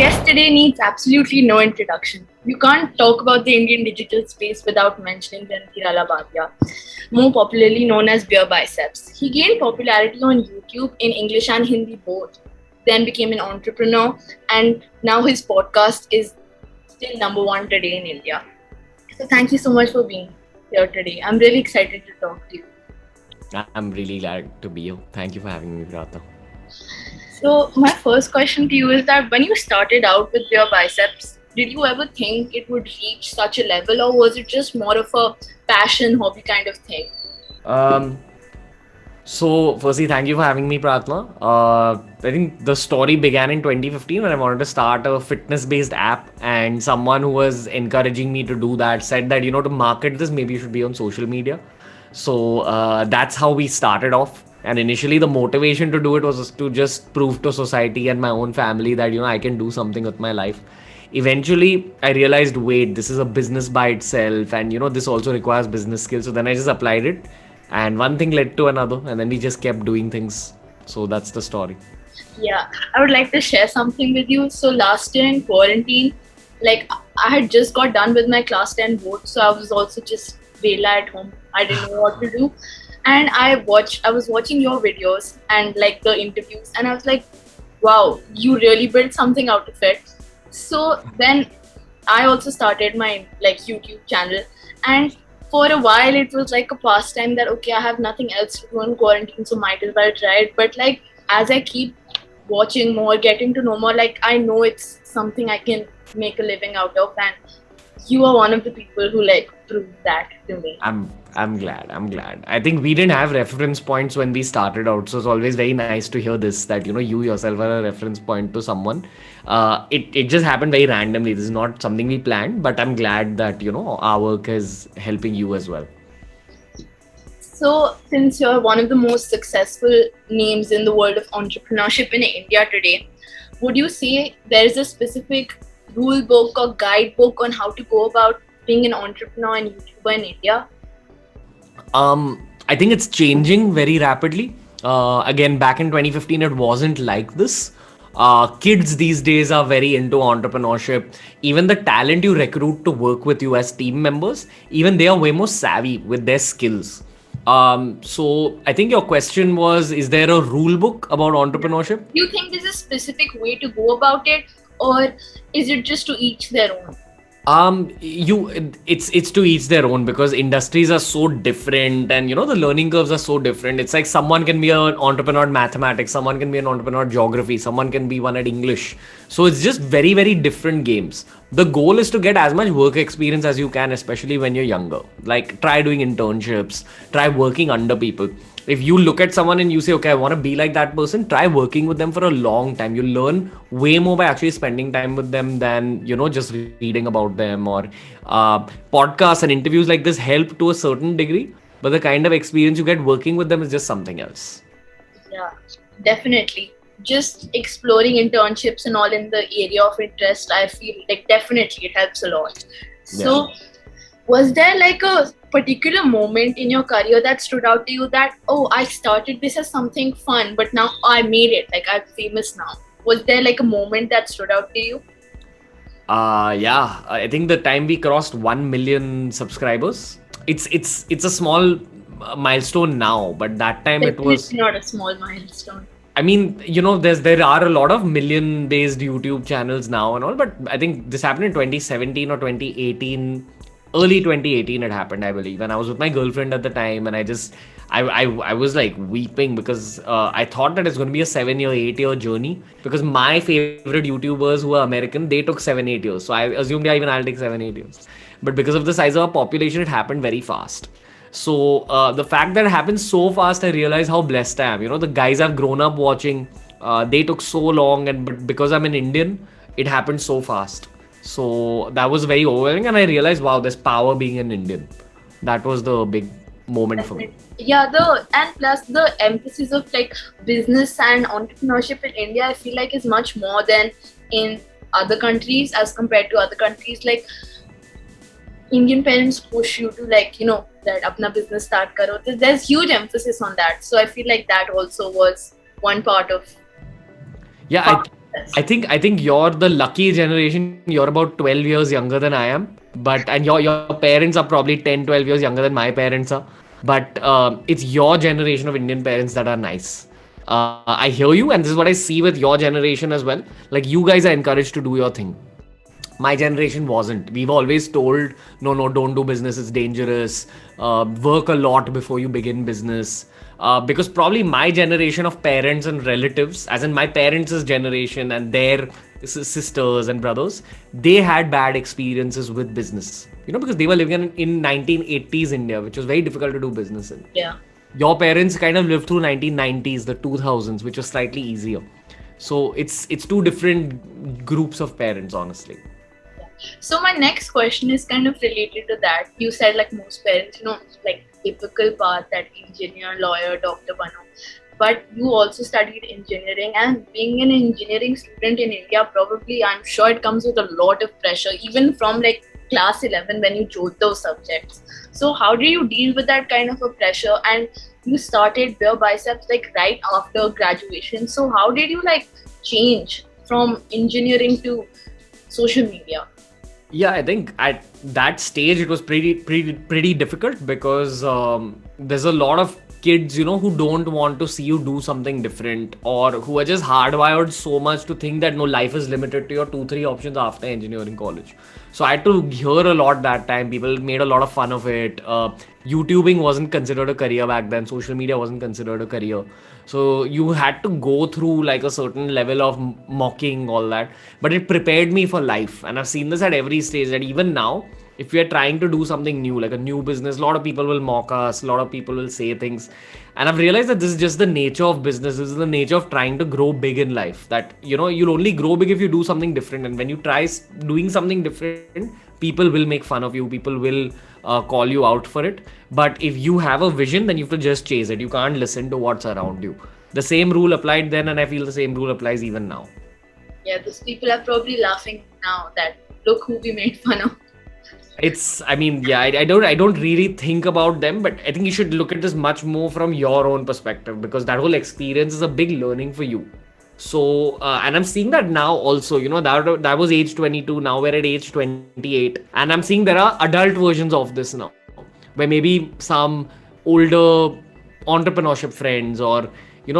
guest today needs absolutely no introduction. You can't talk about the Indian digital space without mentioning Ranveer Allahbadia, more popularly known as Beer Biceps. He gained popularity on YouTube in English and Hindi both, then became an entrepreneur, and now his podcast is still number one today in India. So thank you so much for being here today. I'm really excited to talk to you. I'm really glad to be here. Thank you for having me, Prarthna. So my first question to you is that when you started out with your biceps, did you ever think it would reach such a level, or was it just more of a passion, hobby kind of thing? So, firstly, thank you for having me, Prarthna. I think the story began in 2015 when I wanted to start a fitness-based app, and someone who was encouraging me to do that said that, to market this, maybe you should be on social media. So, that's how we started off. And initially, the motivation to do it was to just prove to society and my own family that, I can do something with my life. Eventually, I realized, wait, this is a business by itself, and, this also requires business skills. So then I just applied it, and one thing led to another, and then we just kept doing things. So that's the story. Yeah, I would like to share something with you. So last year in quarantine, like I had just got done with my class 10 board, so I was also just vela at home. I didn't know what to do. And I was watching your videos and like the interviews, and I was like, wow, you really built something out of it. So then I also started my like YouTube channel, and for a while it was like a pastime that okay, I have nothing else to do in quarantine, so might as well try it. But like as I keep watching more, getting to know more, like I know it's something I can make a living out of, and you are one of the people who like proved that to me. I'm glad. I think we didn't have reference points when we started out, so it's always very nice to hear this that you yourself are a reference point to someone. It just happened very randomly. This is not something we planned, but I'm glad that our work is helping you as well. So, since you're one of the most successful names in the world of entrepreneurship in India today, would you say there is a specific rule book or guidebook on how to go about being an entrepreneur and YouTuber in India? I think it's changing very rapidly. Again, back in 2015, it wasn't like this. Kids these days are very into entrepreneurship. Even the talent you recruit to work with you as team members, even they are way more savvy with their skills. So I think your question was, is there a rule book about entrepreneurship? Do you think there's a specific way to go about it, or is it just to each their own? It's to each their own, because industries are so different, and the learning curves are so different. It's like someone can be an entrepreneur in mathematics, someone can be an entrepreneur in geography, someone can be one at English. So it's just very, very different games. The goal is to get as much work experience as you can, especially when you're younger. Like try doing internships, try working under people. If you look at someone and you say, okay, I want to be like that person, try working with them for a long time. You learn way more by actually spending time with them than, just reading about them. Or podcasts and interviews like this help to a certain degree, but the kind of experience you get working with them is just something else. Yeah, definitely. Just exploring internships and all in the area of interest, I feel like definitely it helps a lot. So, was there like a particular moment in your career that stood out to you that, oh, I started this as something fun, but now I made it, like I'm famous now? Was there like a moment that stood out to you? Yeah, I think the time we crossed 1 million subscribers, it's a small milestone now, but that time it was not a small milestone. I mean, there are a lot of million-based YouTube channels now and all, but I think this happened in 2017 or 2018. Early 2018 it happened, I believe, and I was with my girlfriend at the time, and I was like weeping because I thought that it's going to be a 7-year, 8-year journey, because my favorite YouTubers who are American, they took 7-8 years, so I assumed even I'll take 7-8 years, but because of the size of our population, it happened very fast. So the fact that it happened so fast, I realized how blessed I am. The guys I've grown up watching, they took so long, but because I'm an Indian, it happened so fast. So that was very overwhelming, and I realized, wow, there's power being an Indian. That was the big moment for me. Yeah, and plus the emphasis of like business and entrepreneurship in India, I feel like is much more than in other countries as compared to other countries. Like Indian parents push you to like, that apna business start karo. There's huge emphasis on that. So I feel like that also was one part of. Yeah, Yes. I think you're the lucky generation. You're about 12 years younger than I am. But and your parents are probably 10, 12 years younger than my parents are. But it's your generation of Indian parents that are nice. I hear you, and this is what I see with your generation as well. Like, you guys are encouraged to do your thing. My generation wasn't. We've always told, no, no, don't do business, it's dangerous. Work a lot before you begin business. Because probably my generation of parents and relatives, as in my parents' generation and their sisters and brothers, they had bad experiences with business. Because they were living in 1980s India, which was very difficult to do business in. Yeah. Your parents kind of lived through 1990s, the 2000s, which was slightly easier. So it's two different groups of parents, honestly. So my next question is kind of related to that. You said like most parents, like typical path that engineer, lawyer, doctor, bano. But you also studied engineering, and being an engineering student in India, probably I'm sure it comes with a lot of pressure, even from like class 11 when you chose those subjects. So how do you deal with that kind of a pressure? And you started Beer Biceps like right after graduation. So how did you like change from engineering to social media? Yeah, I think at that stage it was pretty difficult because there's a lot of kids, who don't want to see you do something different, or who are just hardwired so much to think that no, life is limited to your two, three options after engineering college. So I had to hear a lot that time. People made a lot of fun of it. YouTubing wasn't considered a career back then. Social media wasn't considered a career. So you had to go through like a certain level of mocking, all that. But it prepared me for life. And I've seen this at every stage, that even now, if we are trying to do something new, like a new business, a lot of people will mock us, a lot of people will say things. And I've realized that this is just the nature of business. This is the nature of trying to grow big in life. That, you'll only grow big if you do something different. And when you try doing something different, people will make fun of you. People will call you out for it. But if you have a vision, then you have to just chase it. You can't listen to what's around you. The same rule applied then, and I feel the same rule applies even now. Yeah, those people are probably laughing now that look who we made fun of. I mean, yeah, I don't really think about them, but I think you should look at this much more from your own perspective, because that whole experience is a big learning for you. So, and I'm seeing that now also, that was age 22, now we're at age 28, and I'm seeing there are adult versions of this now, where maybe some older entrepreneurship friends, or,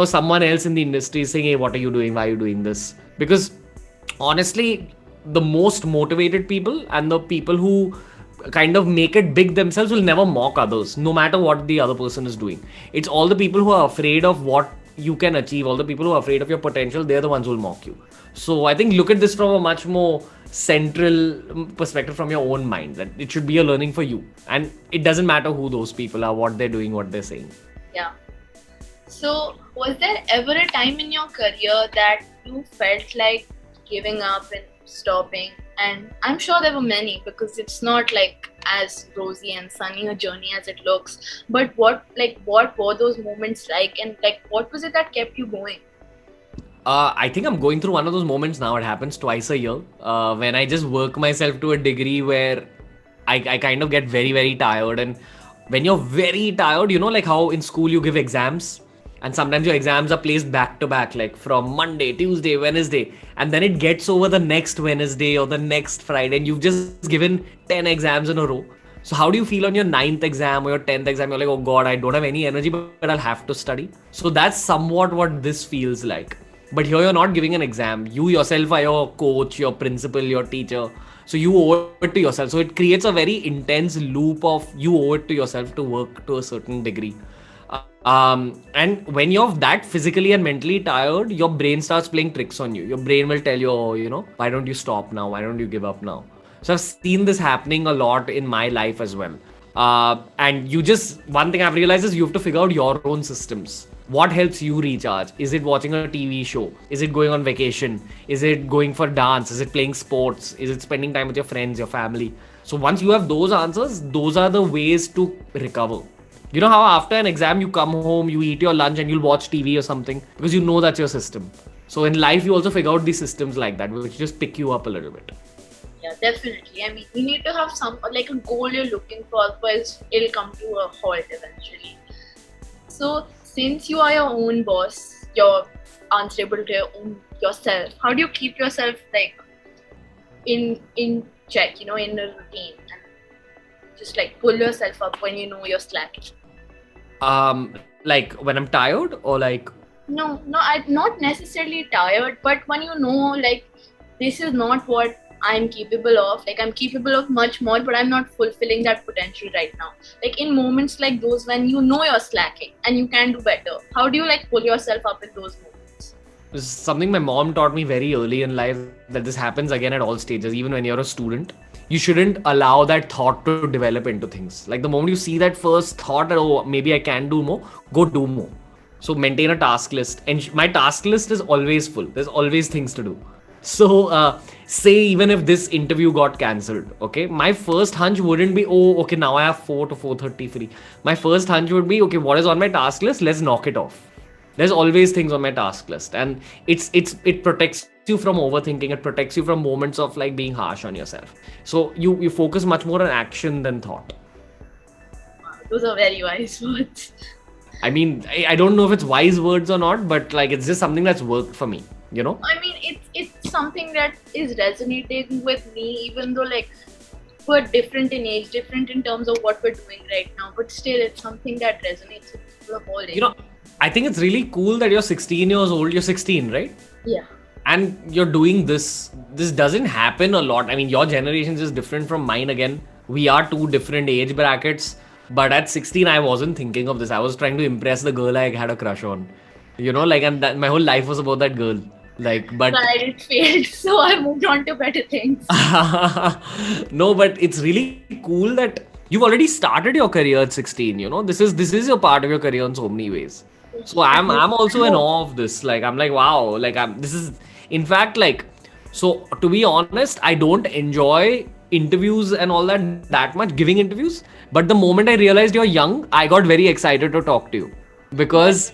someone else in the industry saying, hey, what are you doing? Why are you doing this? Because honestly, the most motivated people and the people who kind of make it big themselves will never mock others, no matter what the other person is doing. It's all the people who are afraid of what you can achieve, all the people who are afraid of your potential, they're the ones who will mock you. So I think look at this from a much more central perspective from your own mind, that it should be a learning for you. And it doesn't matter who those people are, what they're doing, what they're saying. Yeah. So, was there ever a time in your career that you felt like giving up and stopping? And I'm sure there were many, because it's not like as rosy and sunny a journey as it looks. But what were those moments like, and like what was it that kept you going? I think I'm going through one of those moments now. It happens twice a year, when I just work myself to a degree where I kind of get very, very tired. And when you're very tired, like how in school you give exams, and sometimes your exams are placed back to back, like from Monday, Tuesday, Wednesday, and then it gets over the next Wednesday or the next Friday, and you've just given 10 exams in a row. So how do you feel on your ninth exam or your 10th exam? You're like, oh God, I don't have any energy, but I'll have to study. So that's somewhat what this feels like. But here you're not giving an exam. You yourself are your coach, your principal, your teacher. So you owe it to yourself. So it creates a very intense loop of you owe it to yourself to work to a certain degree. And when you're that physically and mentally tired, your brain starts playing tricks on you. Your brain will tell you, oh, why don't you stop now? Why don't you give up now? So I've seen this happening a lot in my life as well. And one thing I've realized is you have to figure out your own systems. What helps you recharge? Is it watching a TV show? Is it going on vacation? Is it going for dance? Is it playing sports? Is it spending time with your friends, your family? So once you have those answers, those are the ways to recover. You know how after an exam you come home, you eat your lunch and you'll watch TV or something, because you know that's your system. So in life you also figure out these systems like that, which just pick you up a little bit. Yeah, definitely. I mean, you need to have some like a goal you're looking for, otherwise it'll come to a halt eventually. So, since you are your own boss, you're answerable to yourself. How do you keep yourself like in check, in a routine, and just like pull yourself up when you know you're slacking? Like when I'm tired or like. No, I'm not necessarily tired, but when you know, like, this is not what I'm capable of. Like, I'm capable of much more, but I'm not fulfilling that potential right now. Like, in moments like those when you know you're slacking and you can do better, how do you like pull yourself up in those moments? This is something my mom taught me very early in life, that this happens again at all stages, even when you're a student. You shouldn't allow that thought to develop into things. Like the moment you see that first thought that, oh, maybe I can do more, go do more. So maintain a task list. And my task list is always full. There's always things to do. So say even if this interview got cancelled, okay, my first hunch wouldn't be, oh, okay, now I have 4 to 4:30 free. My first hunch would be, okay, what is on my task list? Let's knock it off. There's always things on my task list, and it protects you from overthinking. It protects you from moments of like being harsh on yourself. So you focus much more on action than thought. Those are very wise words. I mean, I don't know if it's wise words or not, but like it's just something that's worked for me, you know? I mean, it's something that is resonating with me, even though like we're different in age, different in terms of what we're doing right now, but still it's something that resonates with people of all ages. You know, I think it's really cool that you're 16 years old. You're 16, right? Yeah. And you're doing this. This doesn't happen a lot. I mean, your generation is different from mine again. We are two different age brackets. But at 16, I wasn't thinking of this. I was trying to impress the girl I had a crush on. You know, like, and that, my whole life was about that girl. Like, but But it failed, so I moved on to better things. no, but it's really cool that you've already started your career at 16. You know, this is your part of your career in so many ways. So I'm also in awe of this. Like, I'm like, wow. Like, this is, in fact, like, so to be honest, I don't enjoy interviews and all that much, giving interviews. But the moment I realized you're young, I got very excited to talk to you, because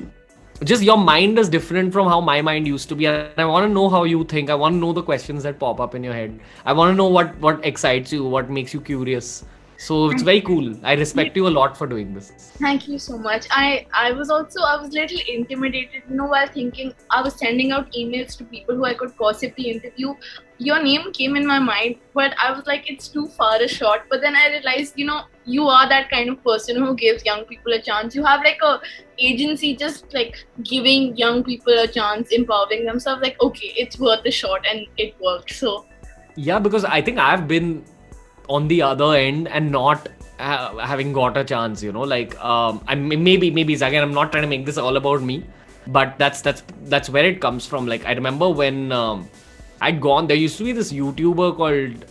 just your mind is different from how my mind used to be, and I want to know how you think. I want to know the questions that pop up in your head. I want to know what excites you, what makes you curious. So it's very cool. I respect you a lot for doing this. Thank you so much. I was a little intimidated, while thinking I was sending out emails to people who I could possibly interview. Your name came in my mind, but I was like, it's too far a shot. But then I realized, you are that kind of person who gives young people a chance. You have like a agency just like giving young people a chance, empowering themselves. Like, okay, it's worth a shot, and it worked. So yeah, because I think I've been on the other end and not having got a chance, like maybe again, I'm not trying to make this all about me, but that's where it comes from. Like I remember when I'd gone, there used to be this YouTuber called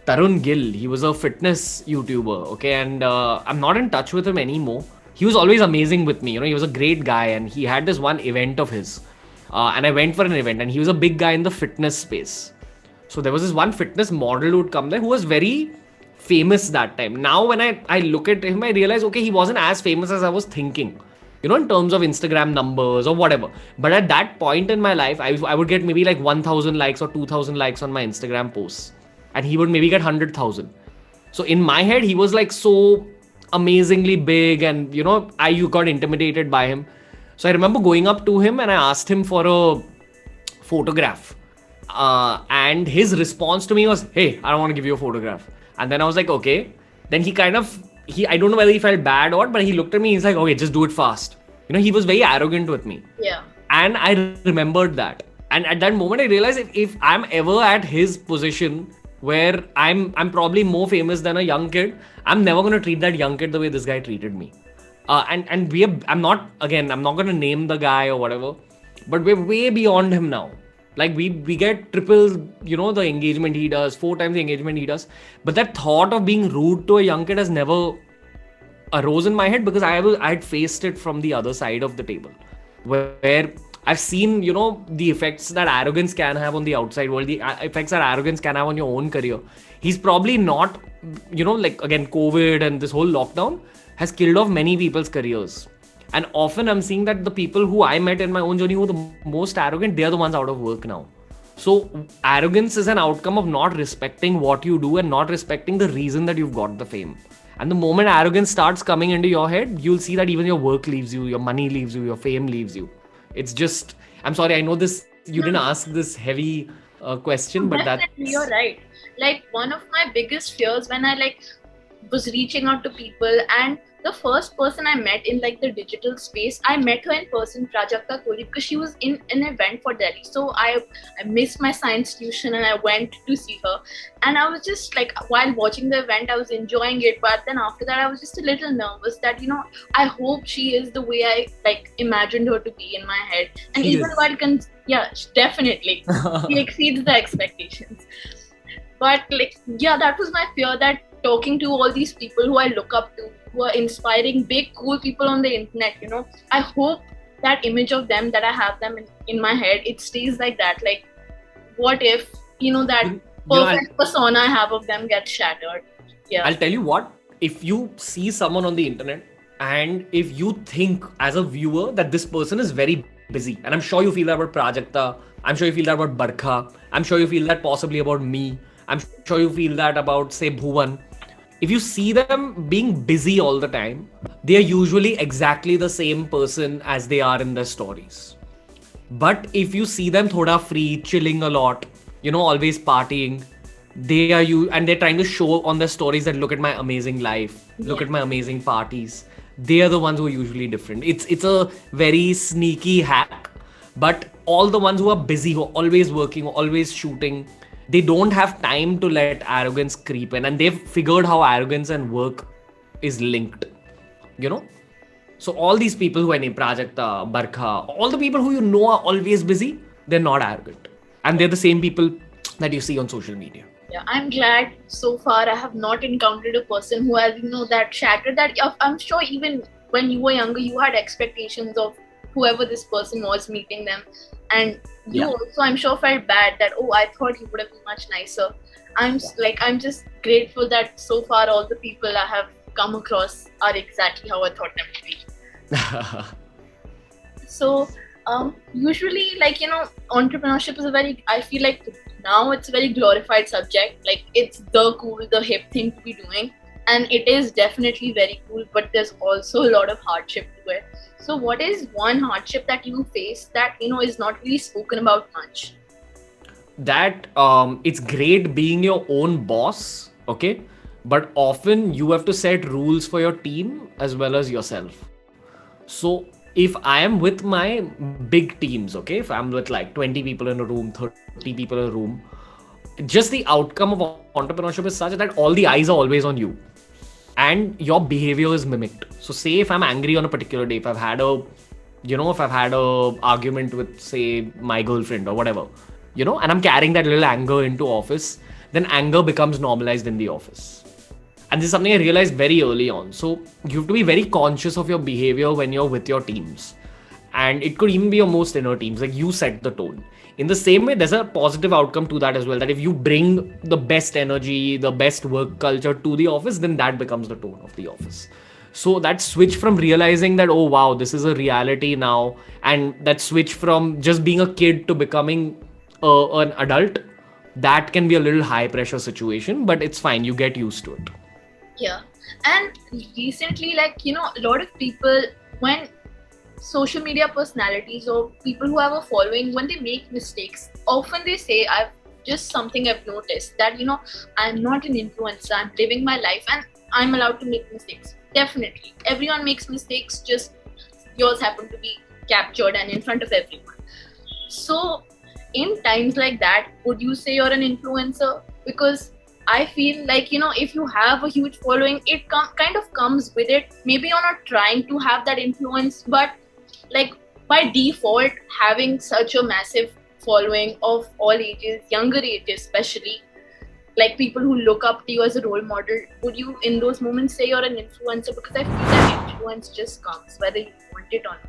Tarun Gill. He was a fitness YouTuber, okay, and I'm not in touch with him anymore. He was always amazing with me, he was a great guy, and he had this one event of his, and I went for an event, and he was a big guy in the fitness space. So there was this one fitness model who would come there who was very famous that time. Now when I look at him, I realize, okay, he wasn't as famous as I was thinking, in terms of Instagram numbers or whatever. But at that point in my life, I would get maybe like 1,000 likes or 2,000 likes on my Instagram posts, and he would maybe get 100,000. So in my head, he was like so amazingly big, and I got intimidated by him. So I remember going up to him and I asked him for a photograph. And his response to me was, hey, I don't want to give you a photograph. And then I was like, okay. Then he I don't know whether he felt bad or what, but he looked at me, he's like, okay, just do it fast. He was very arrogant with me. Yeah. And I remembered that. And at that moment, I realized if I'm ever at his position where I'm probably more famous than a young kid, I'm never going to treat that young kid the way this guy treated me. I'm not going to name the guy or whatever, but we're way beyond him now. Like we get triple, the engagement he does, 4 times the engagement he does. But that thought of being rude to a young kid has never arose in my head, because I had faced it from the other side of the table, where I've seen, the effects that arrogance can have on the outside world, the effects that arrogance can have on your own career. He's probably not, like again, COVID and this whole lockdown has killed off many people's careers. And often I'm seeing that the people who I met in my own journey who were the most arrogant, they're the ones out of work now. So arrogance is an outcome of not respecting what you do and not respecting the reason that you've got the fame. And the moment arrogance starts coming into your head, you'll see that even your work leaves you, your money leaves you, your fame leaves you. It's just, I'm sorry, I know this, you No, didn't no, ask this heavy question, but definitely you're that's, right. Like one of my biggest fears when I like was reaching out to people, and the first person I met in like the digital space, I met her in person, Prajakta Kohli, because she was in an event for Delhi. So I missed my science tuition and I went to see her. And I was just like, while watching the event, I was enjoying it. But then after that, I was just a little nervous that, I hope she is the way I like imagined her to be in my head. And she even is. while, yeah, definitely, she exceeds the expectations. But like, yeah, that was my fear, that talking to all these people who I look up to, who are inspiring, big cool people on the internet, I hope that image of them, that I have them in my head, it stays like that. Like, what if that I'll, perfect persona I have of them gets shattered? Yeah. I'll tell you what, if you see someone on the internet and if you think as a viewer that this person is very busy, and I'm sure you feel that about Prajakta, I'm sure you feel that about Barkha, I'm sure you feel that possibly about me, I'm sure you feel that about, say, Bhuvan. If you see them being busy all the time, they are usually exactly the same person as they are in their stories. But if you see them thoda free, chilling a lot, always partying, they are you, and they're trying to show on their stories that look at my amazing life, look Yeah. at my amazing parties. They are the ones who are usually different. It's a very sneaky hack, but all the ones who are busy, who are always working, always shooting, they don't have time to let arrogance creep in, and they've figured how arrogance and work is linked. You know, so all these people who are named Prajakta, Barkha, all the people who are always busy, they're not arrogant. And they're the same people that you see on social media. Yeah, I'm glad so far I have not encountered a person who has, that shattered that. I'm sure even when you were younger, you had expectations of whoever this person was meeting them. And you Yeah. also, I'm sure, felt bad that, oh, I thought he would have been much nicer. I'm just grateful that so far all the people I have come across are exactly how I thought them to be. So, usually, like, entrepreneurship is I feel like now it's a very glorified subject. Like, it's the cool, the hip thing to be doing. And it is definitely very cool, but there's also a lot of hardship to it. So, what is one hardship that you face that, is not really spoken about much? That it's great being your own boss, okay? But often you have to set rules for your team as well as yourself. So if I am with my big teams, okay, if I'm with like 20 people in a room, 30 people in a room, just the outcome of entrepreneurship is such that all the eyes are always on you and your behavior is mimicked. So say if I'm angry on a particular day, if I've had a argument with, say, my girlfriend or whatever, and I'm carrying that little anger into office, then anger becomes normalized in the office. And this is something I realized very early on. So you have to be very conscious of your behavior when you're with your teams. And it could even be your most inner teams. Like, you set the tone. In the same way, there's a positive outcome to that as well. That if you bring the best energy, the best work culture to the office, then that becomes the tone of the office. So that switch from realizing that, oh wow, this is a reality now, and that switch from just being a kid to becoming an adult, that can be a little high pressure situation, but it's fine. You get used to it. Yeah. And recently, like, a lot of people, when social media personalities or people who have a following, when they make mistakes, often they say, I've noticed that, I'm not an influencer, I'm living my life and I'm allowed to make mistakes. Definitely. Everyone makes mistakes, just yours happen to be captured and in front of everyone. So, in times like that, would you say you're an influencer? Because I feel like, if you have a huge following, it kind of comes with it. Maybe you're not trying to have that influence, but like by default, having such a massive following of all ages, younger ages especially, like people who look up to you as a role model, would you in those moments say you're an influencer? Because I feel that influence just comes whether you want it or not.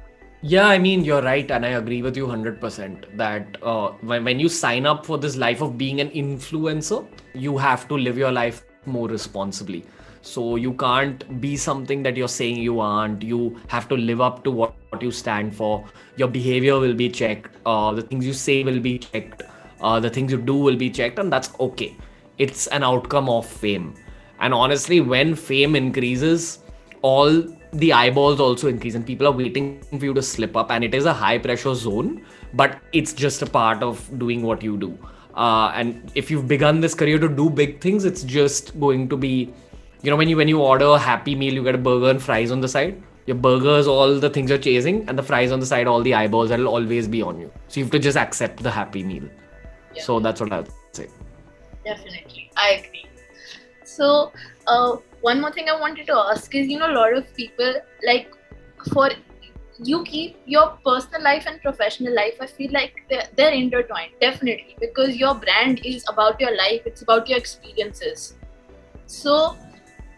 Yeah, I mean, you're right, and I agree with you 100% that when you sign up for this life of being an influencer, you have to live your life more responsibly. So you can't be something that you're saying you aren't. You have to live up to what you stand for. Your behavior will be checked. The things you say will be checked. The things you do will be checked, and that's okay. It's an outcome of fame. And honestly, when fame increases, all the eyeballs also increase and people are waiting for you to slip up, and it is a high pressure zone, but it's just a part of doing what you do. And if you've begun this career to do big things, it's just going to be, when you order a Happy Meal, you get a burger and fries on the side. Your burger is all the things you're chasing, and the fries on the side, all the eyeballs that'll always be on you. So you have to just accept the Happy Meal. Yeah. So that's what I would say. Definitely, I agree. So, one more thing I wanted to ask is, a lot of people, like, for you keep your personal life and professional life, I feel like they're intertwined, definitely, because your brand is about your life, it's about your experiences. So,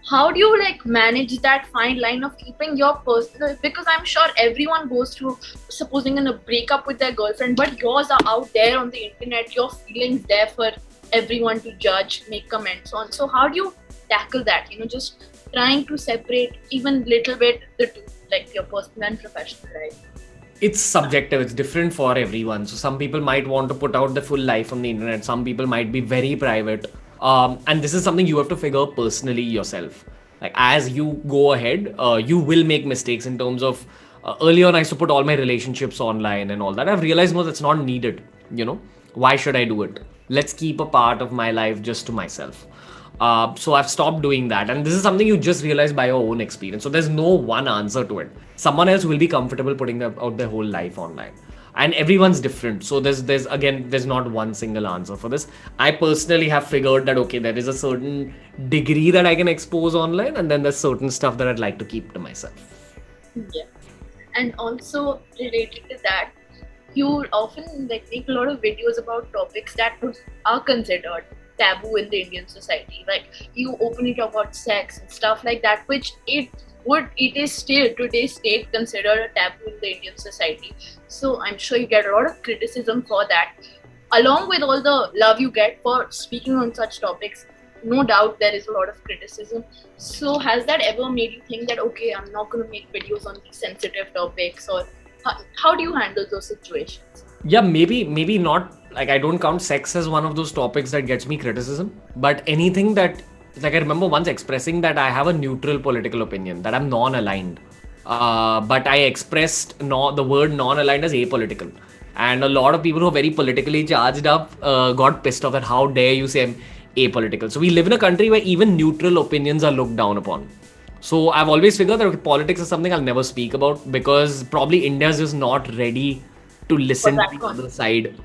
how do you like manage that fine line of keeping your personal, because I'm sure everyone goes through, supposing in a breakup with their girlfriend, but yours are out there on the internet, your feelings there for everyone to judge, make comments on. So how do you tackle that, just trying to separate even little bit the two, like your personal and professional life? It's subjective, it's different for everyone. So some people might want to put out the full life on the internet, some people might be very private. And this is something you have to figure personally yourself. Like as you go ahead, you will make mistakes in terms of earlier on I used to put all my relationships online and all that. I've realized no, that's not needed. Why should I do it? Let's keep a part of my life just to myself. So I've stopped doing that, and this is something you just realize by your own experience. So there's no one answer to it. Someone else will be comfortable putting out their whole life online, and everyone's different. So there's not one single answer for this. I personally have figured that okay, there is a certain degree that I can expose online, and then there's certain stuff that I'd like to keep to myself. Yeah, and also related to that, you often like make a lot of videos about topics that are considered taboo in the Indian society. Like you openly talk about sex and stuff like that, which it is still today's date considered a taboo in the Indian society. So I'm sure you get a lot of criticism for that, along with all the love you get for speaking on such topics. No doubt there is a lot of criticism. So has that ever made you think that okay, I'm not going to make videos on these sensitive topics, or how do you handle those situations? Yeah, maybe not. Like I don't count sex as one of those topics that gets me criticism, but anything that, like I remember once expressing that I have a neutral political opinion, that I'm non-aligned, but I expressed the word non-aligned as apolitical, and a lot of people who are very politically charged up got pissed off at how dare you say I'm apolitical. So we live in a country where even neutral opinions are looked down upon. So I've always figured that okay, politics is something I'll never speak about, because probably India's just not ready to listen to the other side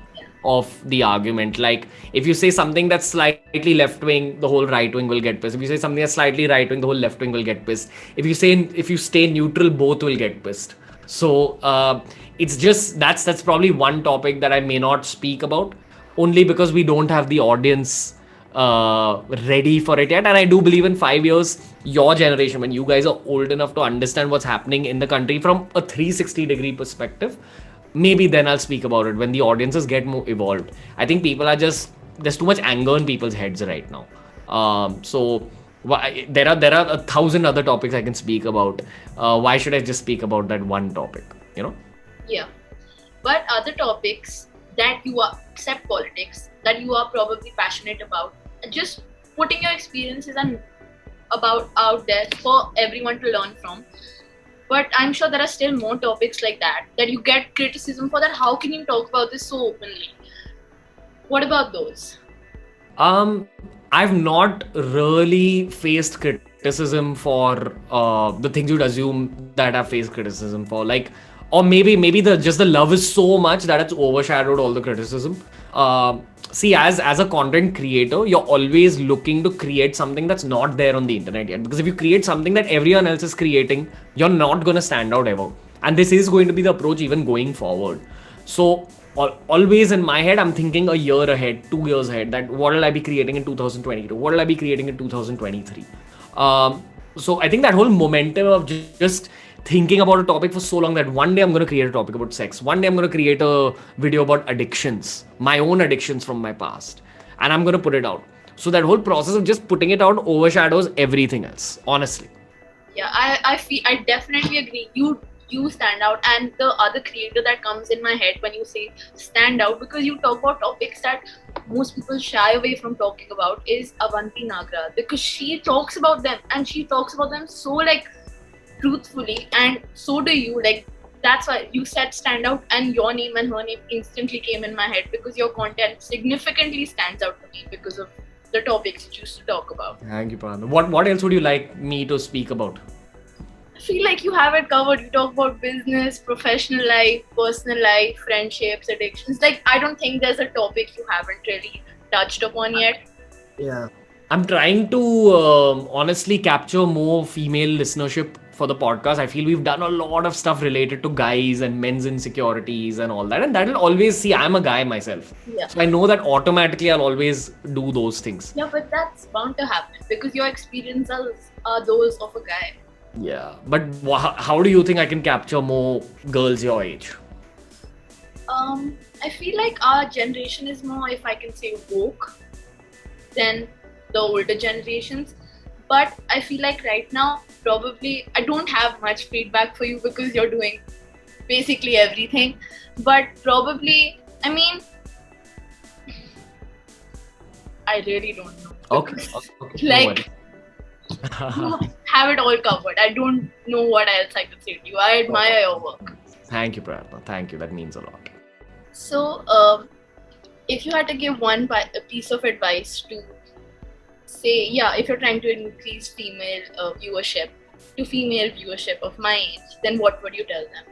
of the argument. Like if you say something that's slightly left wing, the whole right wing will get pissed. If you say something that's slightly right wing, the whole left wing will get pissed. If you stay neutral, both will get pissed. So it's just that's probably one topic that I may not speak about, only because we don't have the audience ready for it yet. And I do believe in 5 years, your generation, when you guys are old enough to understand what's happening in the country from a 360-degree perspective, maybe then I'll speak about it when the audiences get more evolved. I think people are just, there's too much anger in people's heads right now. So there are 1,000 other topics I can speak about. Why should I just speak about that one topic? Yeah, but other topics that you are, except politics, that you are probably passionate about, just putting your experiences and about out there for everyone to learn from. But I'm sure there are still more topics like that you get criticism for. That how can you talk about this so openly? What about those? I've not really faced criticism for the things you'd assume that I've faced criticism for. Like, or maybe the love is so much that it's overshadowed all the criticism. See, as a content creator, you're always looking to create something that's not there on the internet yet. Because if you create something that everyone else is creating, you're not going to stand out ever. And this is going to be the approach even going forward. So always in my head, I'm thinking a year ahead, 2 years ahead, that what will I be creating in 2022? What will I be creating in 2023? So I think that whole momentum of just thinking about a topic for so long, that one day I'm going to create a topic about sex. One day I'm going to create a video about addictions, my own addictions from my past, and I'm going to put it out. So that whole process of just putting it out overshadows everything else, honestly. Yeah, I definitely agree. You stand out, and the other creator that comes in my head when you say stand out, because you talk about topics that most people shy away from talking about, is Avanti Nagra, because she talks about them, and she talks about them so like truthfully, and so do you. Like, that's why you said stand out, and your name and her name instantly came in my head because your content significantly stands out to me because of the topics you choose to talk about. Thank you, Prarthna. What else would you like me to speak about? I feel like you have it covered. You talk about business, professional life, personal life, friendships, addictions. Like, I don't think there's a topic you haven't really touched upon yet. Yeah. I'm trying to honestly capture more female listenership for the podcast. I feel we've done a lot of stuff related to guys and men's insecurities and all that. And that'll always see, I'm a guy myself. Yeah. So I know that automatically I'll always do those things. Yeah, but that's bound to happen because your experiences are those of a guy. Yeah. But how do you think I can capture more girls your age? I feel like our generation is more, if I can say, woke than the older generations. But I feel like right now, probably, I don't have much feedback for you because you're doing basically everything. But probably, I mean, I really don't know. Okay. Like, you have it all covered. I don't know what else I could say to you. I admire your work. Thank you, Prarthna. Thank you. That means a lot. So, if you had to give a piece of advice to say, if you're trying to increase female viewership of my age, then what would you tell them?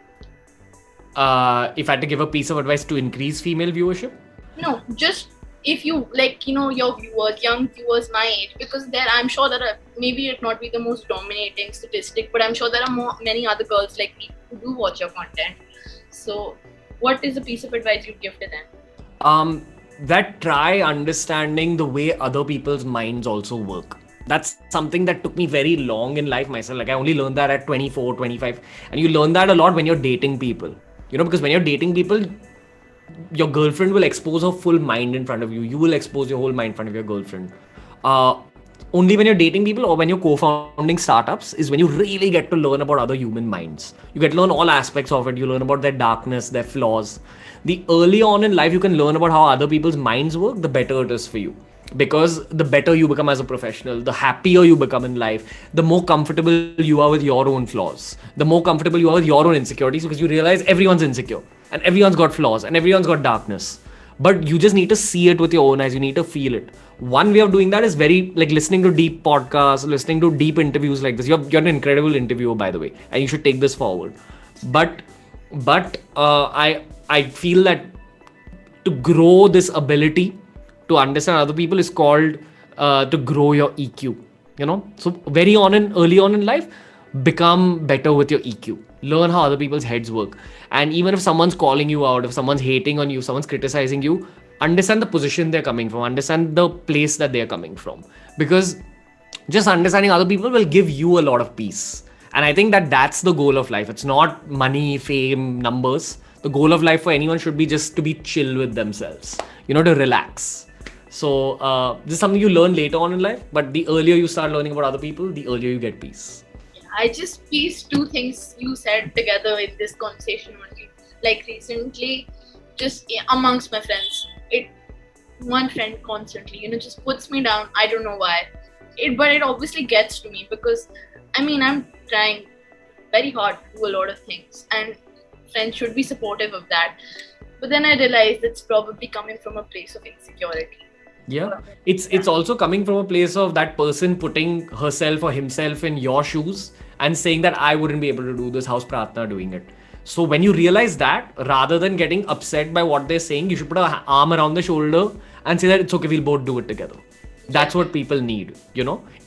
If I had to give a piece of advice to increase female viewership? No, just if you your viewers, young viewers my age, because I'm sure that maybe it not be the most dominating statistic, but I'm sure there are many other girls like me who do watch your content. So, what is a piece of advice you'd give to them? That try understanding the way other people's minds also work. That's something that took me very long in life myself. Like I only learned that at 24, 25. And you learn that a lot when you're dating people. Because when you're dating people, your girlfriend will expose her full mind in front of you. You will expose your whole mind in front of your girlfriend. Only when you're dating people or when you're co-founding startups is when you really get to learn about other human minds. You get to learn all aspects of it. You learn about their darkness, their flaws. The early on in life you can learn about how other people's minds work, the better it is for you. Because the better you become as a professional, the happier you become in life, the more comfortable you are with your own flaws, the more comfortable you are with your own insecurities, because you realize everyone's insecure and everyone's got flaws and everyone's got darkness. But you just need to see it with your own eyes. You need to feel it. One way of doing that is very like listening to deep podcasts, listening to deep interviews like this. You're an incredible interviewer, by the way, and you should take this forward. But I feel that to grow this ability to understand other people is called to grow your EQ. So early on in life, become better with your EQ. Learn how other people's heads work. And even if someone's calling you out, if someone's hating on you, someone's criticizing you, understand the position they're coming from, understand the place that they're coming from. Because just understanding other people will give you a lot of peace. And I think that's the goal of life. It's not money, fame, numbers. The goal of life for anyone should be just to be chill with themselves, to relax. So this is something you learn later on in life, but the earlier you start learning about other people, the earlier you get peace. I just pieced two things you said together in this conversation only. Like recently, just amongst my friends, one friend constantly, just puts me down. I don't know why. But it obviously gets to me because, I'm trying very hard to do a lot of things and friends should be supportive of that. But then I realized it's probably coming from a place of insecurity. Yeah, it's also coming from a place of that person putting herself or himself in your shoes and saying that I wouldn't be able to do this. How's Prarthna doing it? So when you realize that, rather than getting upset by what they're saying, you should put an arm around the shoulder and say that it's okay, we'll both do it together. That's what people need,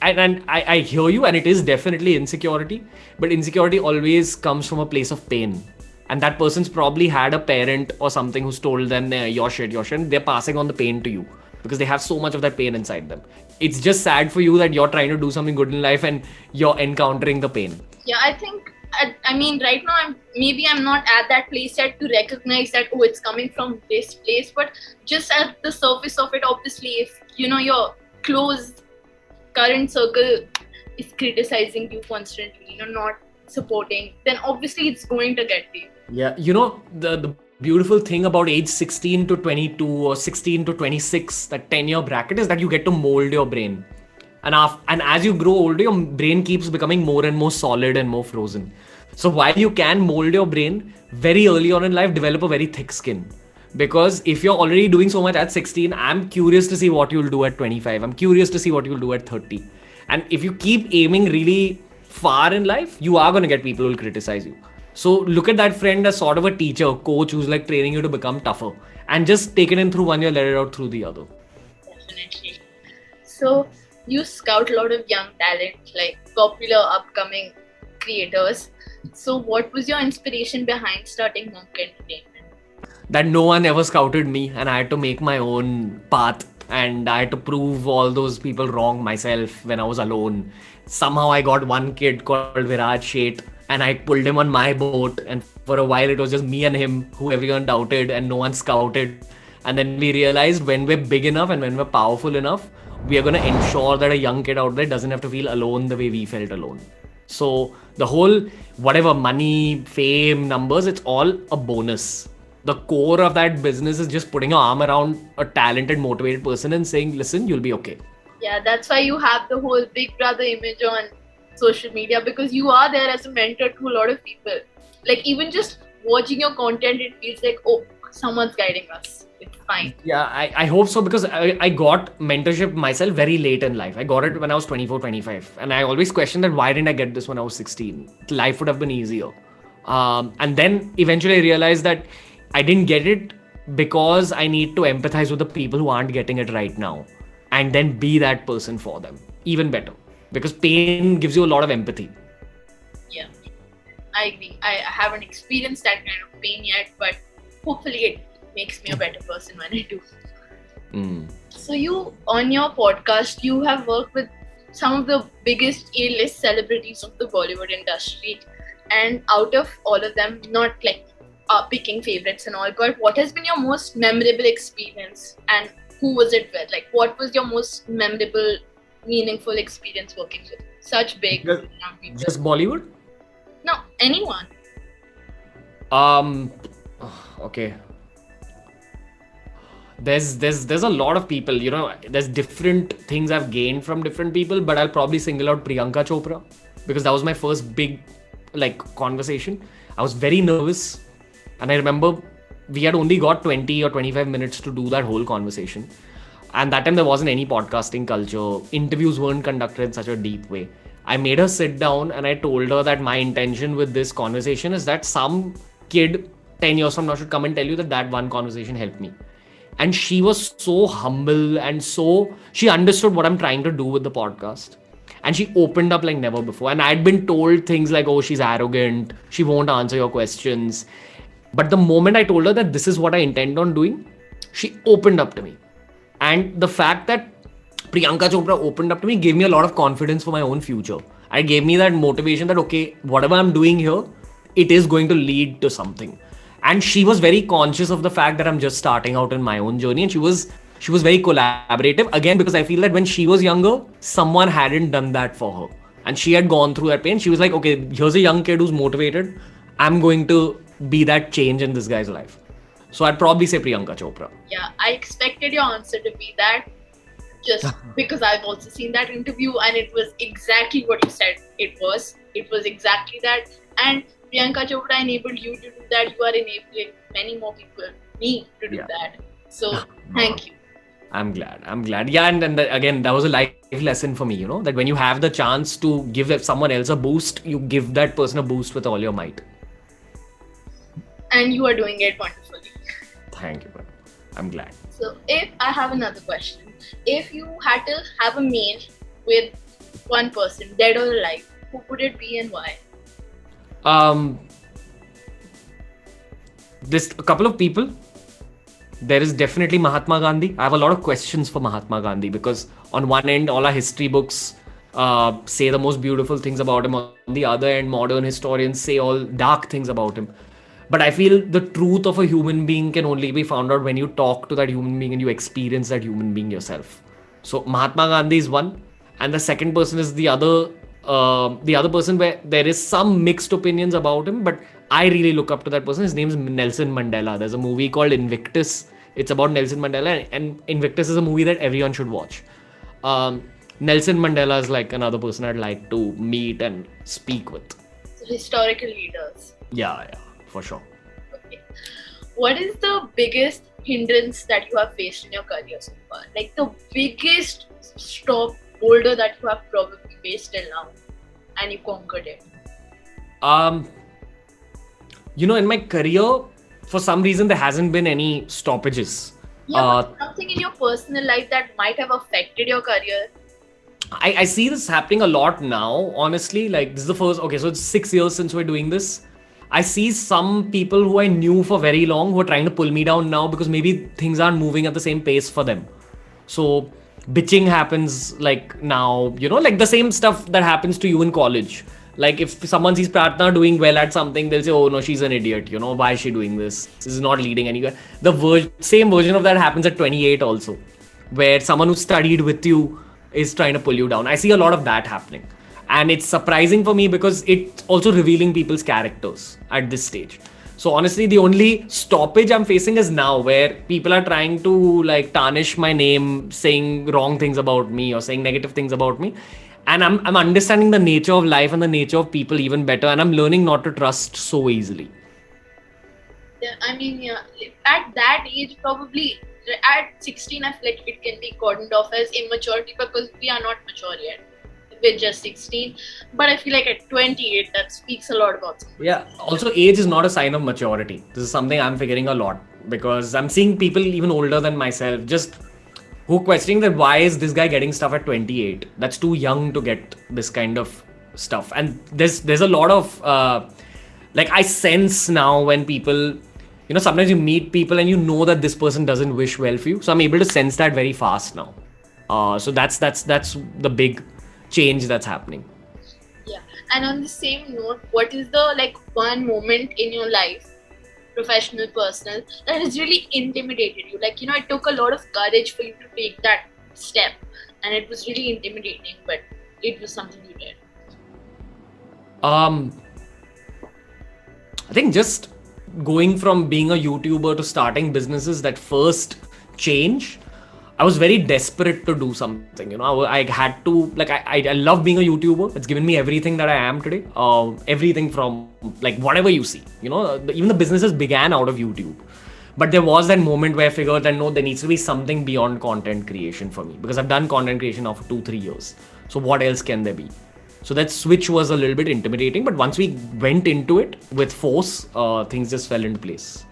And I hear you, and it is definitely insecurity, but insecurity always comes from a place of pain. And that person's probably had a parent or something who's told them, your shit, they're passing on the pain to you because they have so much of that pain inside them. It's just sad for you that you're trying to do something good in life and you're encountering the pain. Yeah, I think, right now, I'm not at that place yet to recognize that, it's coming from this place, but just at the surface of it, obviously, if, your close current circle is criticizing you constantly, not supporting, then obviously it's going to get to you. Yeah, the beautiful thing about age 16 to 22 or 16 to 26, that 10-year bracket, is that you get to mold your brain. And as you grow older, your brain keeps becoming more and more solid and more frozen. So while you can mold your brain very early on in life, develop a very thick skin. Because if you're already doing so much at 16, I'm curious to see what you'll do at 25. I'm curious to see what you'll do at 30. And if you keep aiming really far in life, you are going to get people who will criticize you. So look at that friend as sort of a teacher, coach who's like training you to become tougher. And just take it in through one year, let it out through the other. Definitely. So you scout a lot of young talent, like popular upcoming creators. So what was your inspiration behind starting Monk Entertainment? That no one ever scouted me, and I had to make my own path, and I had to prove all those people wrong myself when I was alone. Somehow I got one kid called Viraj Sheth, and I pulled him on my boat, and for a while it was just me and him who everyone doubted and no one scouted. And then we realized when we're big enough and when we're powerful enough, we are going to ensure that a young kid out there doesn't have to feel alone the way we felt alone. So the whole whatever money, fame, numbers, it's all a bonus. The core of that business is just putting your arm around a talented, motivated person and saying, listen, you'll be okay. Yeah, that's why you have the whole Big Brother image on social media, because you are there as a mentor to a lot of people. Like even just watching your content, it feels like, oh, someone's guiding us. It's fine. Yeah, I hope so, because I got mentorship myself very late in life. I got it when I was 24, 25. And I always questioned that why didn't I get this when I was 16? Life would have been easier. And then eventually I realized that I didn't get it because I need to empathize with the people who aren't getting it right now and then be that person for them. Even better. Because pain gives you a lot of empathy. Yeah, I agree. I haven't experienced that kind of pain yet, but hopefully it makes me a better person when I do. So you, on your podcast, you have worked with some of the biggest A-list celebrities of the Bollywood industry. And out of all of them, not like picking favorites and all, but what has been your most memorable experience and who was it with? Like, what was your most memorable, meaningful experience working with such big young people? Just Bollywood? No, anyone. Okay. There's a lot of people, there's different things I've gained from different people, but I'll probably single out Priyanka Chopra because that was my first big conversation. I was very nervous, and I remember we had only got 20 or 25 minutes to do that whole conversation. And that time there wasn't any podcasting culture. Interviews weren't conducted in such a deep way. I made her sit down and I told her that my intention with this conversation is that some kid 10 years from now should come and tell you that one conversation helped me. And she was so humble and she understood what I'm trying to do with the podcast. And she opened up like never before. And I'd been told things like, oh, she's arrogant, she won't answer your questions. But the moment I told her that this is what I intend on doing, she opened up to me. And the fact that Priyanka Chopra opened up to me gave me a lot of confidence for my own future. It gave me that motivation that, okay, whatever I'm doing here, it is going to lead to something. And she was very conscious of the fact that I'm just starting out in my own journey. And she was very collaborative. Again, because I feel that when she was younger, someone hadn't done that for her. And she had gone through that pain. She was like, okay, here's a young kid who's motivated. I'm going to be that change in this guy's life. So I'd probably say Priyanka Chopra. Yeah, I expected your answer to be that, just because I've also seen that interview and it was exactly what you said it was. It was exactly that. And Priyanka Chopra enabled you to do that. You are enabling many more people, me, to do that. So thank you. I'm glad. Yeah, and again, that was a life lesson for me, that when you have the chance to give someone else a boost, you give that person a boost with all your might. And you are doing it wonderfully. Thank you. I'm glad. So if I have another question, if you had to have a meal with one person, dead or alive, who would it be and why? There's a couple of people. There is definitely Mahatma Gandhi. I have a lot of questions for Mahatma Gandhi because on one end, all our history books say the most beautiful things about him. On the other end, modern historians say all dark things about him. But I feel the truth of a human being can only be found out when you talk to that human being and you experience that human being yourself. So Mahatma Gandhi is one. And the second person is the other person where there is some mixed opinions about him, but I really look up to that person. His name is Nelson Mandela. There's a movie called Invictus. It's about Nelson Mandela, and Invictus is a movie that everyone should watch. Nelson Mandela is like another person I'd like to meet and speak with. So historical leaders. Yeah, for sure. Okay. What is the biggest hindrance that you have faced in your career so far? Like the biggest stop boulder that you have probably faced till now and you conquered it? In my career, for some reason, there hasn't been any stoppages. Yeah, but something in your personal life that might have affected your career. I see this happening a lot now, honestly. Like, this is the first, okay, so it's 6 years since we're doing this. I see some people who I knew for very long who are trying to pull me down now because maybe things aren't moving at the same pace for them. So, bitching happens like now, like the same stuff that happens to you in college. Like, if someone sees Prarthna doing well at something, they'll say, oh no, she's an idiot, why is she doing this? This is not leading anywhere. The same version of that happens at 28 also, where someone who studied with you is trying to pull you down. I see a lot of that happening. And it's surprising for me because it's also revealing people's characters at this stage. So honestly, the only stoppage I'm facing is now where people are trying to like tarnish my name, saying wrong things about me or saying negative things about me. And I'm understanding the nature of life and the nature of people even better. And I'm learning not to trust so easily. Yeah, I mean, yeah, at that age, probably at 16, I feel like it can be cordoned off as immaturity because we are not mature yet. We're just 16, but I feel like at 28, that speaks a lot about something. Yeah, also age is not a sign of maturity. This is something I'm figuring a lot because I'm seeing people even older than myself just who questioning that why is this guy getting stuff at 28? That's too young to get this kind of stuff. And there's a lot of like I sense now when people, sometimes you meet people and you know that this person doesn't wish well for you. So I'm able to sense that very fast now. So that's the big change that's happening. Yeah, and on the same note, what is the like one moment in your life, professional, personal, that has really intimidated you? Like, it took a lot of courage for you to take that step, and it was really intimidating, but it was something you did. I think just going from being a YouTuber to starting businesses, that first change, I was very desperate to do something. I had to, like, I love being a YouTuber. It's given me everything that I am today. Everything from, like, whatever you see. Even the businesses began out of YouTube. But there was that moment where I figured that, no, there needs to be something beyond content creation for me. Because I've done content creation now for 2-3 years. So what else can there be? So that switch was a little bit intimidating. But once we went into it with force, things just fell into place.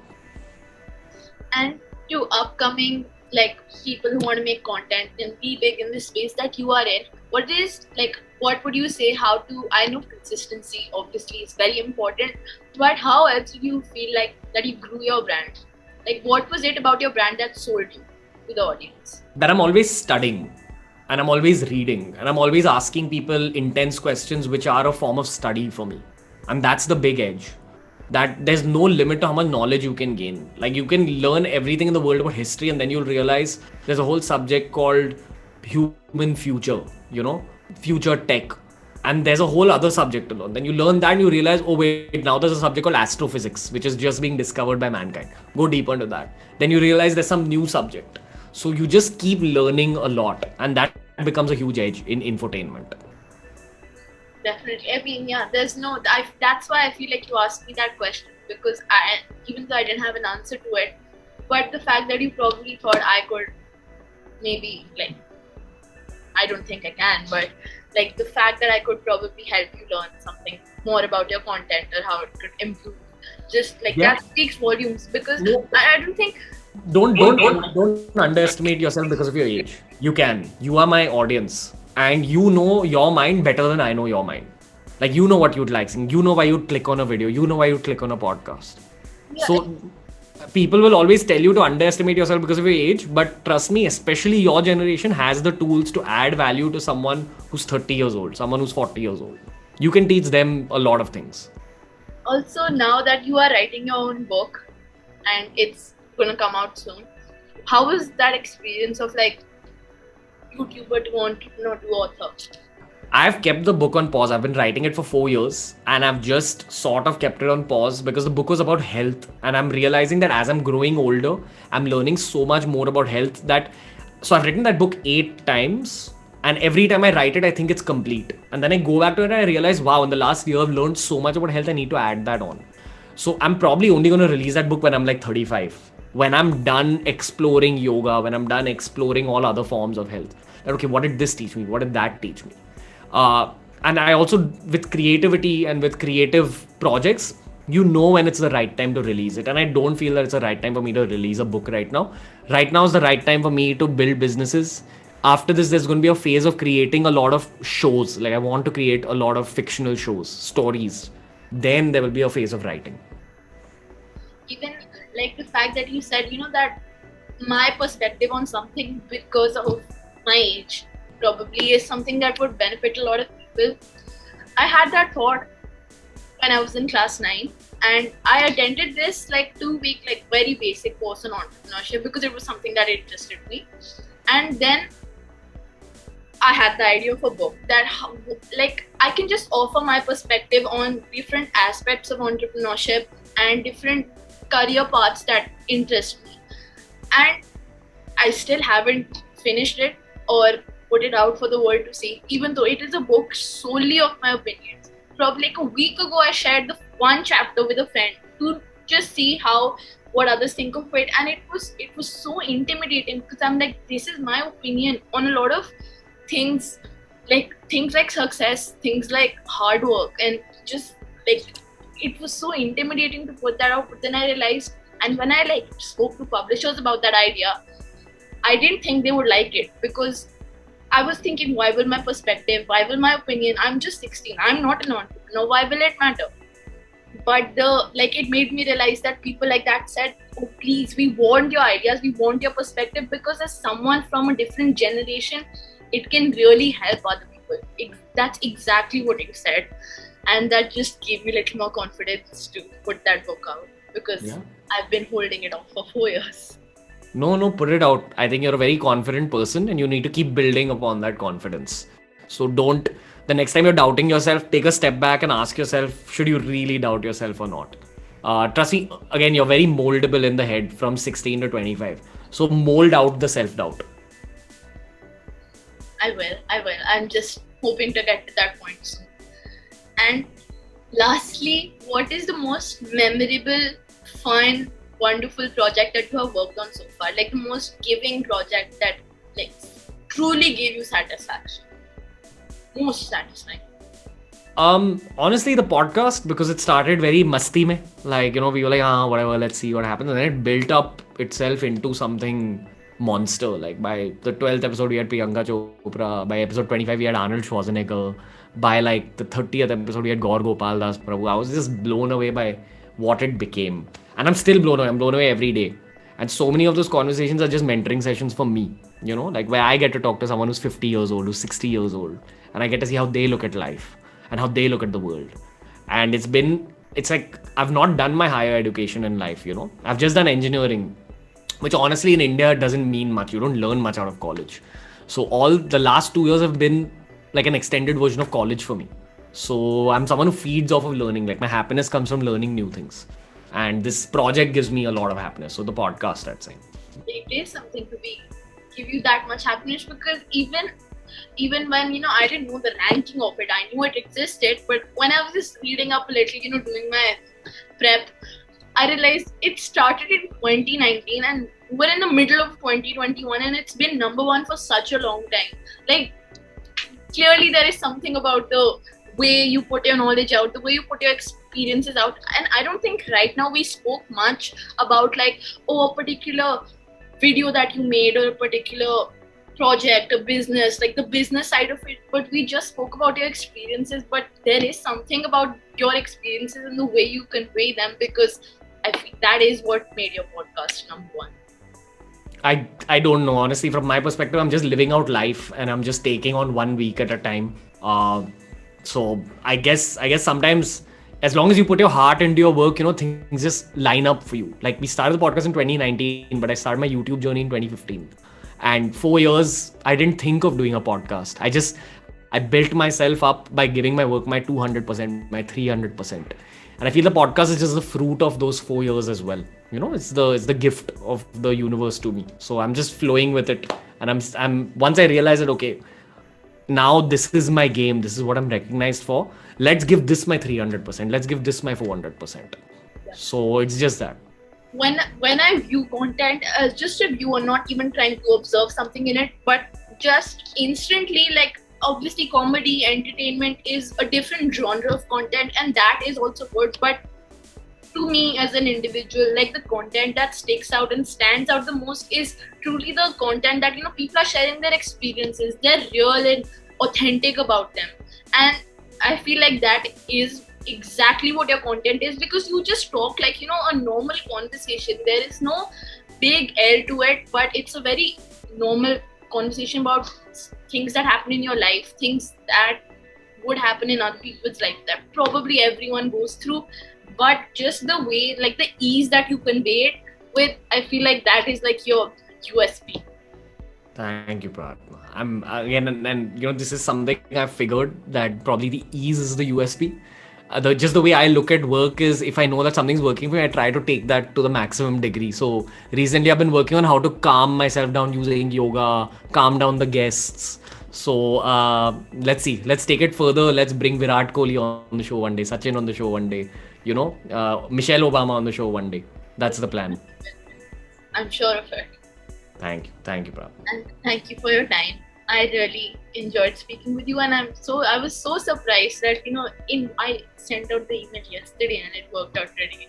And to upcoming like people who want to make content and be big in the space that you are in, what would you say I know consistency obviously is very important, but how else do you feel like that you grew your brand? Like what was it about your brand that sold you to the audience? That I'm always studying and I'm always reading and I'm always asking people intense questions which are a form of study for me. And that's the big edge. That there's no limit to how much knowledge you can gain. Like you can learn everything in the world about history and then you'll realize there's a whole subject called human future, future tech. And there's a whole other subject to learn. Then you learn that and you realize, oh wait, now there's a subject called astrophysics, which is just being discovered by mankind. Go deeper into that. Then you realize there's some new subject. So you just keep learning a lot and that becomes a huge edge in infotainment. Definitely. I mean, yeah, that's why I feel like you asked me that question because even though I didn't have an answer to it, but the fact that you probably thought I could maybe I don't think I can, but like the fact that I could probably help you learn something more about your content or how it could improve, just like that speaks volumes because I don't think. Don't underestimate yourself because of your age. You can. You are my audience. And you know your mind better than I know your mind. Like you know what you'd like, you know why you'd click on a video, you know why you'd click on a podcast. Yeah. So people will always tell you to underestimate yourself because of your age, but trust me, especially your generation has the tools to add value to someone who's 30 years old, someone who's 40 years old. You can teach them a lot of things. Also, now that you are writing your own book and it's gonna come out soon, how was that experience of YouTuber to entrepreneur to author? I've kept the book on pause. I've been writing it for 4 years and I've just sort of kept it on pause because the book was about health and I'm realizing that as I'm growing older, I'm learning so much more about health so I've written that book 8 times And every time I write it, I think it's complete. And then I go back to it and I realize, wow, in the last year, I've learned so much about health, I need to add that on. So I'm probably only going to release that book when I'm like 35. When I'm done exploring yoga, when I'm done exploring all other forms of health. That, okay, what did this teach me? What did that teach me? And I also, with creativity and with creative projects, you know when it's the right time to release it. And I don't feel that it's the right time for me to release a book right now. Right now is the right time for me to build businesses. After this, there's going to be a phase of creating a lot of shows. Like I want to create a lot of fictional shows, stories. Then there will be a phase of writing. Even like the fact that you said, that my perspective on something because of my age probably is something that would benefit a lot of people. I had that thought when I was in class 9, and I attended this like 2-week like very basic course on entrepreneurship because it was something that interested me. And then I had the idea of a book that like I can just offer my perspective on different aspects of entrepreneurship and different career paths that interest me. And I still haven't finished it or put it out for the world to see, even though it is a book solely of my opinions. Probably like a week ago, I shared the one chapter with a friend to just see what others think of it, and it was so intimidating because I'm like, this is my opinion on a lot of things like success, things like hard work, and just like it was so intimidating to put that out. But then I realized, and when I like spoke to publishers about that idea, I didn't think they would like it because I was thinking, why will my perspective, why will my opinion? I'm just 16. I'm not an entrepreneur. Why will it matter? But it made me realize that people like that said, oh please, we want your ideas, we want your perspective, because as someone from a different generation, it can really help other people. That's exactly what you said. And that just gave me a little more confidence to put that book out, because I've been holding it off for 4 years. No, put it out. I think you're a very confident person and you need to keep building upon that confidence. So the next time you're doubting yourself, take a step back and ask yourself, should you really doubt yourself or not? Trust me, again, you're very moldable in the head from 16 to 25. So mold out the self-doubt. I will. I'm just hoping to get to that point soon. And lastly, what is the most memorable, fun, wonderful project that you have worked on so far? Like the most giving project that like truly gave you satisfaction? Most satisfying. Honestly, the podcast, because it started very masti mein. Like, we were like, whatever, let's see what happens. And then it built up itself into something monster. Like by the 12th episode, we had Priyanka Chopra. By episode 25, we had Arnold Schwarzenegger. By like the 30th episode, we had Gaur Gopal Das Prabhu. I was just blown away by what it became. And I'm still blown away. I'm blown away every day. And so many of those conversations are just mentoring sessions for me, like where I get to talk to someone who's 50 years old, who's 60 years old. And I get to see how they look at life and how they look at the world. And it's like, I've not done my higher education in life, I've just done engineering, which honestly in India doesn't mean much. You don't learn much out of college. So all the last 2 years have been like an extended version of college for me. So I'm someone who feeds off of learning. Like my happiness comes from learning new things. And this project gives me a lot of happiness. So the podcast, I'd say. It is something to give you that much happiness, because even when, I didn't know the ranking of it, I knew it existed. But when I was just reading up a little, doing my prep, I realized it started in 2019 and we're in the middle of 2021 and it's been number one for such a long time. Like, clearly there is something about the way you put your knowledge out, the way you put your experiences out. And I don't think right now we spoke much about like, a particular video that you made or a particular project, a business, like the business side of it, but we just spoke about your experiences. But there is something about your experiences and the way you convey them, because I think that is what made your podcast number one. I don't know, honestly. From my perspective, I'm just living out life and I'm just taking on 1 week at a time. So I guess sometimes, as long as you put your heart into your work, things just line up for you. Like we started the podcast in 2019, but I started my YouTube journey in 2015. And 4 years, I didn't think of doing a podcast. I built myself up by giving my work my 200%, my 300%. And I feel the podcast is just the fruit of those 4 years as well. It's the gift of the universe to me. So I'm just flowing with it. And I'm once I realize that, okay, now this is my game. This is what I'm recognized for. Let's give this my 300%. Let's give this my 400%. So it's just that. When I view content as just a viewer, not even trying to observe something in it, but just instantly, like, obviously comedy, entertainment is a different genre of content, and that is also good. But to me as an individual, like, the content that sticks out and stands out the most is truly the content that, people are sharing their experiences. They're real and authentic about them, and I feel like that is exactly what your content is, because you just talk like, a normal conversation. There is no big L to it, but it's a very normal conversation about things that happen in your life, things that would happen in other people's life that probably everyone goes through. But just the way, like, the ease that you convey it with, I feel like that is like your USP. Thank you, Prarthna. I'm again, and this is something I've figured that probably the ease is the USP. Just the way I look at work is, if I know that something's working for me, I try to take that to the maximum degree. So recently, I've been working on how to calm myself down using yoga, calm down the guests. So let's see, let's take it further. Let's bring Virat Kohli on the show one day, Sachin on the show one day, Michelle Obama on the show one day. That's the plan. I'm sure of it. Thank you, Prarthna. And thank you for your time. I really enjoyed speaking with you, and I was so surprised that I sent out the email yesterday and it worked out today.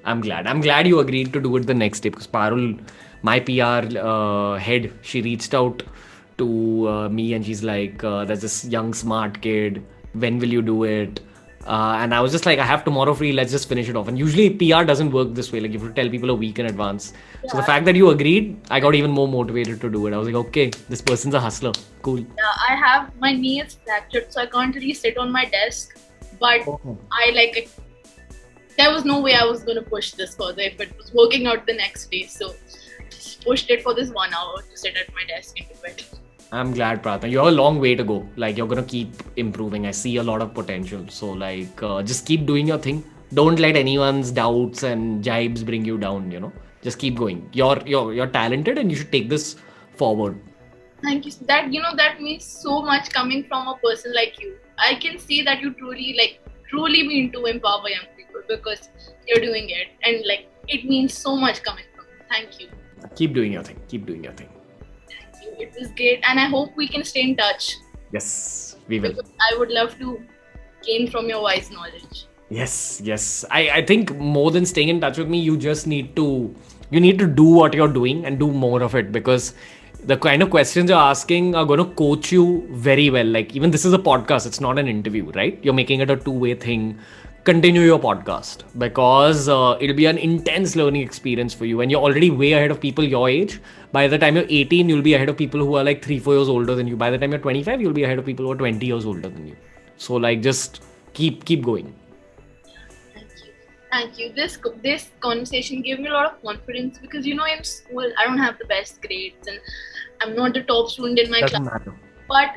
I'm glad you agreed to do it the next day, because Parul, my PR head, she reached out to me and she's like, there's this young smart kid, when will you do it? And I was just like, I have tomorrow free, let's just finish it off. And usually PR doesn't work this way, like you have to tell people a week in advance. So the fact that you agreed, I got even more motivated to do it. I was like, okay, this person's a hustler, cool. Yeah, my knee is fractured, so I can't really sit on my desk, but there was no way I was going to push this further if it was working out the next day. So I just pushed it for this 1 hour to sit at my desk and do it. I'm glad, Prarthna. You have a long way to go. Like, you're gonna keep improving. I see a lot of potential. So, like, just keep doing your thing. Don't let anyone's doubts and jibes bring you down. Just keep going. You're talented, and you should take this forward. Thank you. That means so much coming from a person like you. I can see that you truly mean to empower young people, because you're doing it, and like, it means so much coming from you. Thank you. Keep doing your thing. Keep doing your thing. It was great, and I hope we can stay in touch. Yes, we will. Because I would love to gain from your wise knowledge. Yes. I think more than staying in touch with me, you just need to do what you're doing and do more of it, because the kind of questions you're asking are going to coach you very well. Like, even this is a podcast, it's not an interview, right? You're making it a two-way thing. Continue your podcast, because it'll be an intense learning experience for you, and you're already way ahead of people your age. By the time you're 18, you'll be ahead of people who are like 3-4 years older than you. By the time you're 25, you'll be ahead of people who are 20 years older than you. So, like, just keep going. Thank you. This conversation gave me a lot of confidence, because in school I don't have the best grades and I'm not the top student in my Doesn't class. matter. But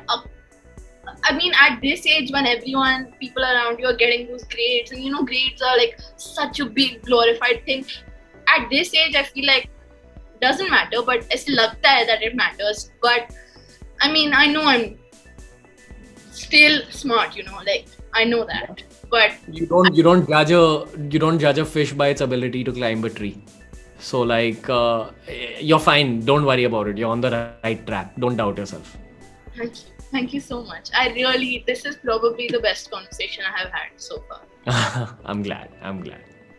I mean, at this age, when people around you are getting those grades, and grades are like such a big glorified thing. At this age, I feel like it doesn't matter, but it's लगता है that it matters. But I mean, I know I'm still smart, like, I know that. But you don't judge a fish by its ability to climb a tree. So, like, you're fine. Don't worry about it. You're on the right track. Don't doubt yourself. Thank you so much. This is probably the best conversation I have had so far. I'm glad.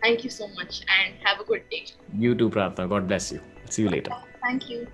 Thank you so much, and have a good day. You too, Prarthna. God bless you. See you later. Thank you.